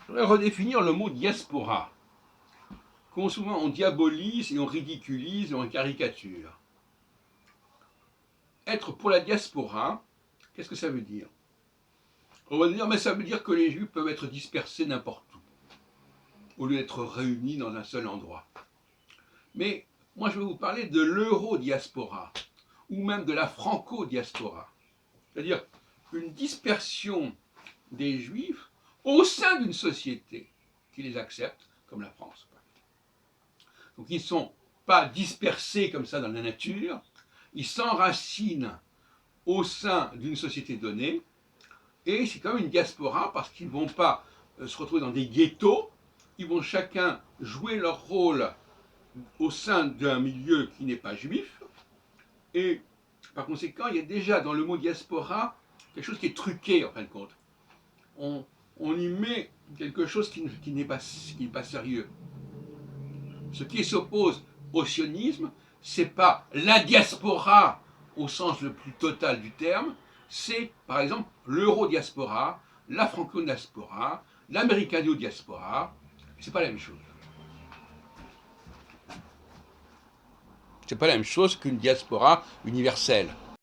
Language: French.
Je voudrais redéfinir le mot diaspora, qu'on souvent on diabolise et on ridiculise et on caricature. Être pour la diaspora, qu'est-ce que ça veut dire? On va dire, mais ça veut dire que les Juifs peuvent être dispersés n'importe où, au lieu d'être réunis dans un seul endroit. Mais moi, je vais vous parler de l'euro-diaspora, ou même de la franco-diaspora. C'est-à-dire une dispersion des Juifs au sein d'une société qui les accepte, comme la France. Donc ils ne sont pas dispersés comme ça dans la nature, ils s'enracinent au sein d'une société donnée, et c'est comme une diaspora parce qu'ils ne vont pas se retrouver dans des ghettos, ils vont chacun jouer leur rôle au sein d'un milieu qui n'est pas juif, et par conséquent, il y a déjà dans le mot diaspora quelque chose qui est truqué en fin de compte. On y met quelque chose qui n'est pas sérieux. Ce qui s'oppose au sionisme, c'est pas la diaspora au sens le plus total du terme, c'est par exemple l'euro-diaspora, la franco-diaspora, l'américano-diaspora. C'est pas la même chose. C'est pas la même chose qu'une diaspora universelle.